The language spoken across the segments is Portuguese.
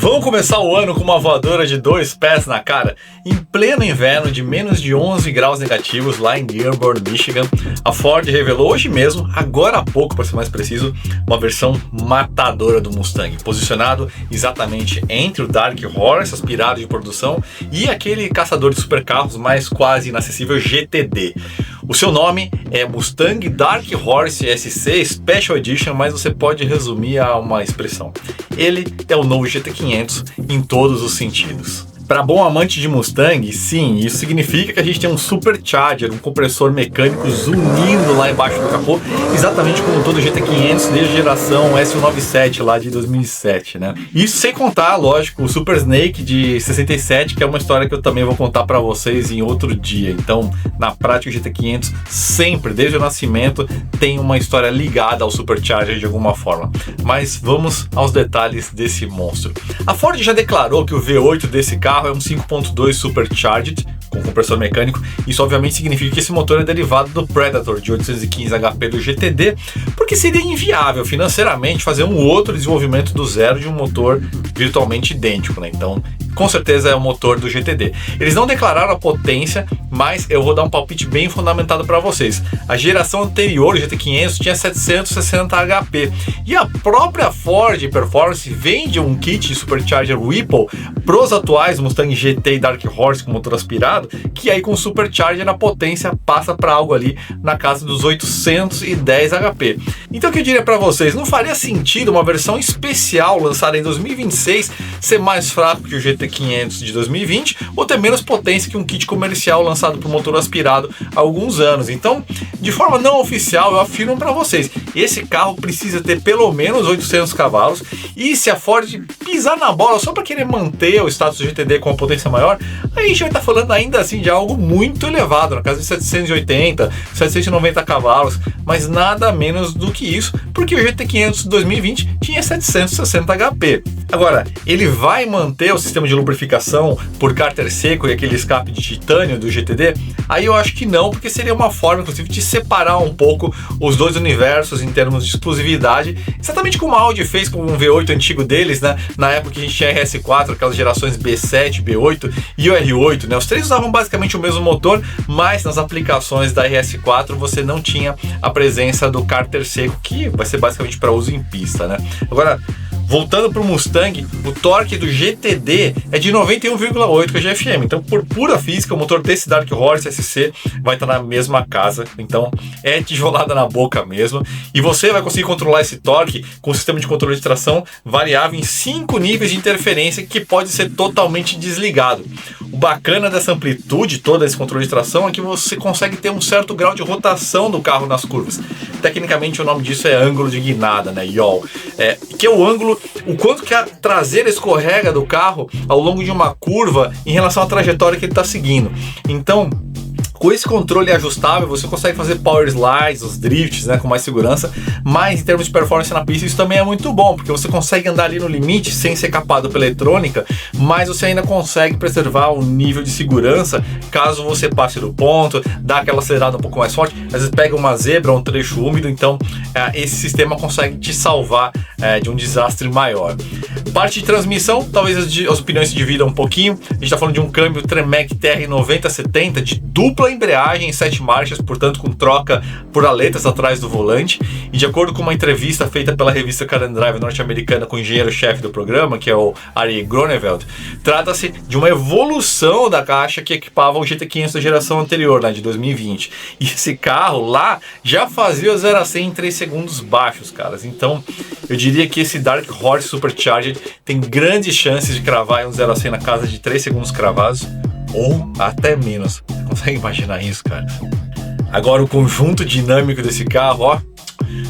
Vamos começar o ano com uma voadora de 2 pés na cara. Em pleno inverno de menos de 11 graus negativos lá em Dearborn, Michigan, a Ford revelou hoje mesmo, agora há pouco para ser mais preciso, uma versão matadora do Mustang, posicionado exatamente entre o Dark Horse, aspirado de produção, e aquele caçador de supercarros mais quase inacessível GTD. O seu nome é Mustang Dark Horse SC Special Edition, mas você pode resumir a uma expressão. Ele é o novo GT500 em todos os sentidos. Para bom amante de Mustang, sim, isso significa que a gente tem um supercharger, um compressor mecânico zunindo lá embaixo do capô, exatamente como todo GT500 desde a geração S197 lá de 2007, né? Isso sem contar, lógico, o Super Snake de 67, que é uma história que eu também vou contar para vocês em outro dia. Então, na prática, o GT500 sempre, desde o nascimento, tem uma história ligada ao supercharger de alguma forma. Mas vamos aos detalhes desse monstro. A Ford já declarou que o V8 desse carro é um 5.2 Supercharged com compressor mecânico. Isso obviamente significa que esse motor é derivado do Predator de 815 HP do GTD, porque seria inviável financeiramente fazer um outro desenvolvimento do zero de um motor virtualmente idêntico, né? Então, com certeza é o motor do GTD. Eles não declararam a potência, mas eu vou dar um palpite bem fundamentado para vocês. A geração anterior, o GT500, tinha 760 HP e a própria Ford Performance vende um kit de Supercharger Whipple para os atuais Mustang GT e Dark Horse com motor aspirado, que aí com o Supercharger a potência passa para algo ali na casa dos 810 HP. Então o que eu diria para vocês, não faria sentido uma versão especial lançada em 2026 ser mais fraco que o GT500 de 2020 ou ter menos potência que um kit comercial lançado por motor aspirado há alguns anos. Então, de forma não oficial, eu afirmo para vocês, esse carro precisa ter pelo menos 800 cavalos e se a Ford pisar na bola só para querer manter o status do GTD com a potência maior, aí a gente vai estar falando ainda assim de algo muito elevado, na casa de 780, 790 cavalos, mas nada menos do que isso, porque o GT500 de 2020 tinha 760 HP. Agora, ele vai manter o sistema de lubrificação por cárter seco e aquele escape de titânio do GTD? Aí eu acho que não, porque seria uma forma, inclusive, de separar um pouco os dois universos em termos de exclusividade, exatamente como a Audi fez com o V8 antigo deles, né? Na época que a gente tinha RS4, aquelas gerações B7, B8 e o R8, né? Os três usavam basicamente o mesmo motor, mas nas aplicações da RS4 você não tinha a presença do cárter seco, que vai ser basicamente para uso em pista, né? Agora, voltando para o Mustang, o torque do GTD é de 91,8 kgfm, então por pura física o motor desse Dark Horse SC vai estar na mesma casa, então é tijolada na boca mesmo, e você vai conseguir controlar esse torque com o sistema de controle de tração variável em 5 níveis de interferência que pode ser totalmente desligado. O bacana dessa amplitude toda, desse controle de tração, é que você consegue ter um certo grau de rotação do carro nas curvas. Tecnicamente o nome disso é ângulo de guinada, né, yaw, que é o ângulo, o quanto que a traseira escorrega do carro ao longo de uma curva em relação à trajetória que ele está seguindo. Então, com esse controle ajustável, você consegue fazer power slides, os drifts, né, com mais segurança, mas em termos de performance na pista, isso também é muito bom, porque você consegue andar ali no limite sem ser capado pela eletrônica, mas você ainda consegue preservar um nível de segurança caso você passe do ponto, dá aquela acelerada um pouco mais forte, às vezes pega uma zebra, um trecho úmido, então esse sistema consegue te salvar de um desastre maior. Parte de transmissão, talvez as opiniões se dividam um pouquinho. A gente está falando de um câmbio Tremec TR9070 de dupla embreagem em 7 marchas, portanto com troca por aletas atrás do volante, e de acordo com uma entrevista feita pela revista Car and Drive norte-americana com o engenheiro-chefe do programa, que é o Ari Gronewald, trata-se de uma evolução da caixa que equipava o GT500 da geração anterior, né, de 2020, e esse carro lá já fazia o 0 a 100 em 3 segundos baixos, caras. Então eu diria que esse Dark Horse Supercharged tem grandes chances de cravar um 0 a 100 na casa de 3 segundos cravados, ou até menos. Consegue imaginar isso, cara? Agora o conjunto dinâmico desse carro, ó,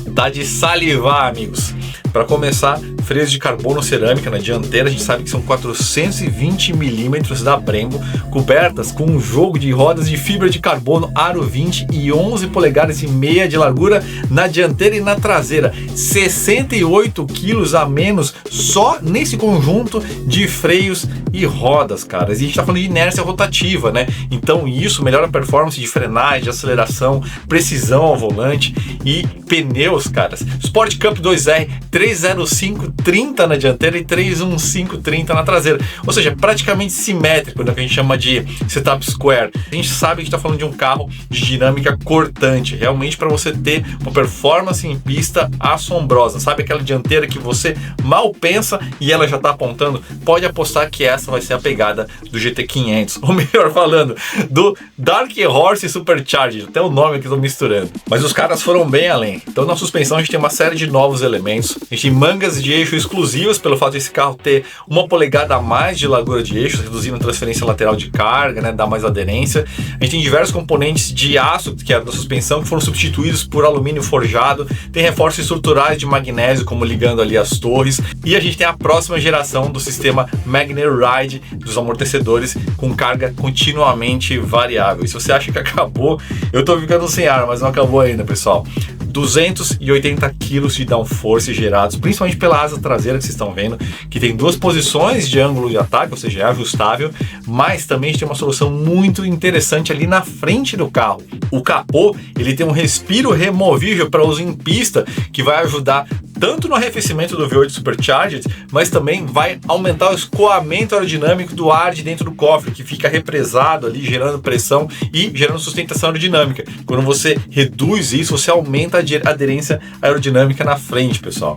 dá de salivar, amigos. Para começar, freios de carbono cerâmica na dianteira, a gente sabe que são 420 mm da Brembo, cobertas com um jogo de rodas de fibra de carbono aro 20 e 11 polegadas e meia de largura na dianteira e na traseira, 68 quilos a menos só nesse conjunto de freios e rodas, caras. E a gente tá falando de inércia rotativa, né? Então isso melhora a performance de frenagem, de aceleração, precisão ao volante e pneus, caras. Sport Cup 2R 305 3.130 na dianteira e 3.1530 na traseira. Ou seja, praticamente simétrico, né, que a gente chama de setup square. A gente sabe que está falando de um carro de dinâmica cortante, realmente para você ter uma performance em pista assombrosa. Sabe aquela dianteira que você mal pensa e ela já está apontando? Pode apostar que essa vai ser a pegada do GT500, ou melhor falando, do Dark Horse Supercharged, até o nome que eu estou misturando. Mas os caras foram bem além. Então na suspensão a gente tem uma série de novos elementos, a gente tem mangas de eixo exclusivas pelo fato desse carro ter 1 polegada a mais de largura de eixos, reduzindo a transferência lateral de carga, né, dá mais aderência. A gente tem diversos componentes de aço, que é da suspensão, que foram substituídos por alumínio forjado, tem reforços estruturais de magnésio, como ligando ali as torres, e a gente tem a próxima geração do sistema Magnet Ride dos amortecedores, com carga continuamente variável. E se você acha que acabou, eu tô ficando sem ar, mas não acabou ainda, pessoal. 280 kg de downforce gerados, principalmente pela asa traseira que vocês estão vendo, que tem 2 posições de ângulo de ataque, ou seja, é ajustável, mas também a gente tem uma solução muito interessante ali na frente do carro. O capô, ele tem um respiro removível para uso em pista, que vai ajudar tanto no arrefecimento do V8 Supercharged, mas também vai aumentar o escoamento aerodinâmico do ar de dentro do cofre, que fica represado ali, gerando pressão e gerando sustentação aerodinâmica. Quando você reduz isso, você aumenta a aderência aerodinâmica na frente, pessoal.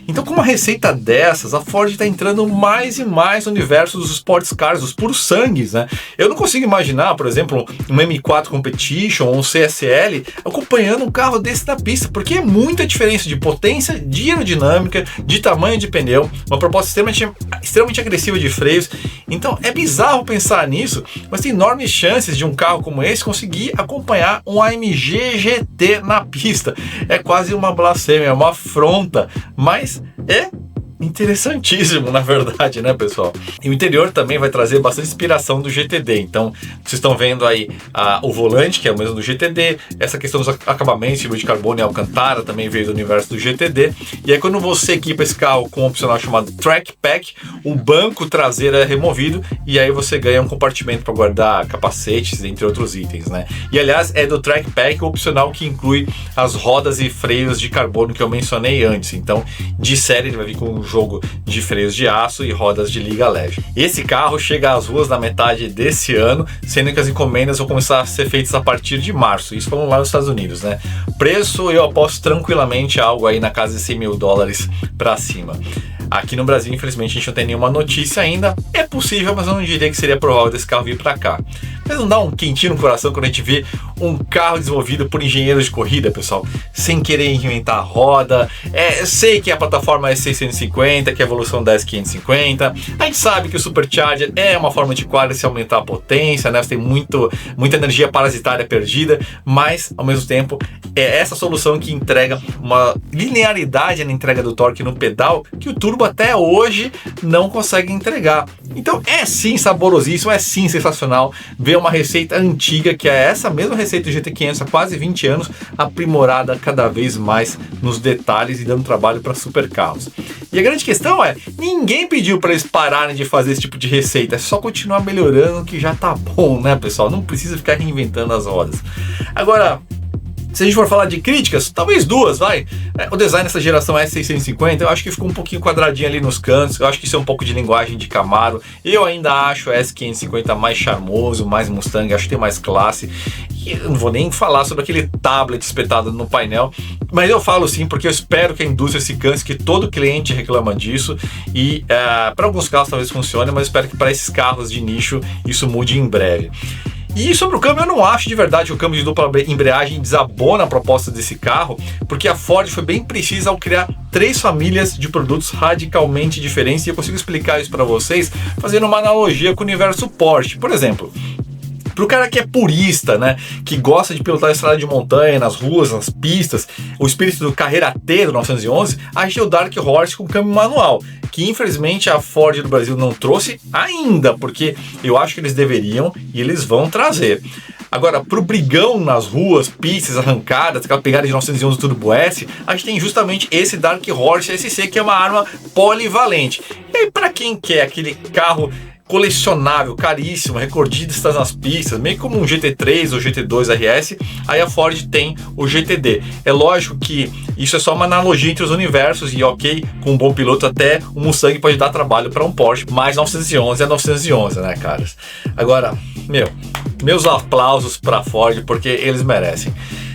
Então, com uma receita dessas, a Ford está entrando mais e mais no universo dos sports cars, dos puros sangues, né? Eu não consigo imaginar, por exemplo, um M4 Competition ou um CSL acompanhando um carro desse na pista, porque é muita diferença de potência, de aerodinâmica, de tamanho de pneu, uma proposta extremamente agressiva de freios. Então é bizarro pensar nisso, mas tem enormes chances de um carro como esse conseguir acompanhar um AMG GT na pista. É quase uma blasfêmia, é uma afronta, mas é interessantíssimo, na verdade, né, pessoal? E o interior também vai trazer bastante inspiração do GTD. Então, vocês estão vendo aí o volante, que é o mesmo do GTD, essa questão dos acabamentos, fibra de carbono e alcantara também veio do universo do GTD. E aí, quando você equipa esse carro com um opcional chamado Track Pack, o banco traseiro é removido e aí você ganha um compartimento para guardar capacetes, entre outros itens, né? E aliás, é do Track Pack o opcional que inclui as rodas e freios de carbono que eu mencionei antes. Então, de série, ele vai vir com um jogo de freios de aço e rodas de liga leve. Esse carro chega às ruas na metade desse ano, sendo que as encomendas vão começar a ser feitas a partir de março. Isso falando lá nos Estados Unidos, né? Preço, eu aposto tranquilamente algo aí na casa de $100 mil para cima. Aqui no Brasil, infelizmente, a gente não tem nenhuma notícia ainda. É possível, mas eu não diria que seria provável desse carro vir para cá. Mas não dá um quentinho no coração quando a gente vê um carro desenvolvido por engenheiros de corrida, pessoal, sem querer inventar a roda. Sei que a plataforma é S650, que é a evolução da S550. A gente sabe que o Supercharger é uma forma de quadro se aumentar a potência, né? Você tem muita energia parasitária perdida, mas ao mesmo tempo é essa solução que entrega uma linearidade na entrega do torque no pedal que o turbo até hoje não consegue entregar. Então é sim saborosíssimo, é sim sensacional ver uma receita antiga, que é essa mesma receita do GT500 há quase 20 anos, aprimorada cada vez mais nos detalhes e dando trabalho para supercarros. E a grande questão é, ninguém pediu para eles pararem de fazer esse tipo de receita, é só continuar melhorando que já tá bom, né, pessoal? Não precisa ficar reinventando as rodas. Agora, se a gente for falar de críticas, talvez duas, vai. O design dessa geração S650, eu acho que ficou um pouquinho quadradinho ali nos cantos, eu acho que isso é um pouco de linguagem de Camaro. Eu ainda acho o S550 mais charmoso, mais Mustang, acho que tem mais classe. E eu não vou nem falar sobre aquele tablet espetado no painel, mas eu falo sim porque eu espero que a indústria se canse, que todo cliente reclama disso. E para alguns carros talvez funcione, mas eu espero que para esses carros de nicho isso mude em breve. E sobre o câmbio, eu não acho de verdade que o câmbio de dupla embreagem desabona a proposta desse carro, porque a Ford foi bem precisa ao criar 3 famílias de produtos radicalmente diferentes, e eu consigo explicar isso para vocês fazendo uma analogia com o universo Porsche. Por exemplo, pro cara que é purista, né, que gosta de pilotar estrada de montanha, nas ruas, nas pistas, o espírito do Carrera T do 911, a gente tem o Dark Horse com câmbio manual, que infelizmente a Ford do Brasil não trouxe ainda, porque eu acho que eles deveriam e eles vão trazer. Agora, pro brigão nas ruas, pistas, arrancadas, aquela pegada de 911 Turbo S, a gente tem justamente esse Dark Horse SC, que é uma arma polivalente. E aí, para quem quer aquele carro colecionável, caríssimo, recordista nas pistas, meio como um GT3 ou GT2 RS, aí a Ford tem o GTD. É lógico que isso é só uma analogia entre os universos e ok, com um bom piloto até o Mustang pode dar trabalho para um Porsche, mas 911 é 911, né, caras? Agora, meus aplausos para a Ford, porque eles merecem.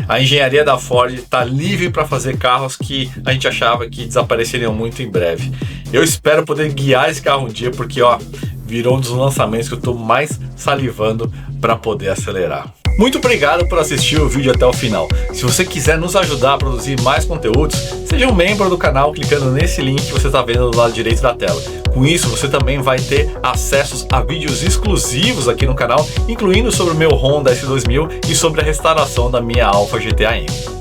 A engenharia da Ford está livre para fazer carros que a gente achava que desapareceriam muito em breve. Eu espero poder guiar esse carro um dia, porque ó, virou um dos lançamentos que eu estou mais salivando para poder acelerar. Muito obrigado por assistir o vídeo até o final. Se você quiser nos ajudar a produzir mais conteúdos, seja um membro do canal clicando nesse link que você está vendo do lado direito da tela. Com isso, você também vai ter acessos a vídeos exclusivos aqui no canal, incluindo sobre o meu Honda S2000 e sobre a restauração da minha Alfa GT AM.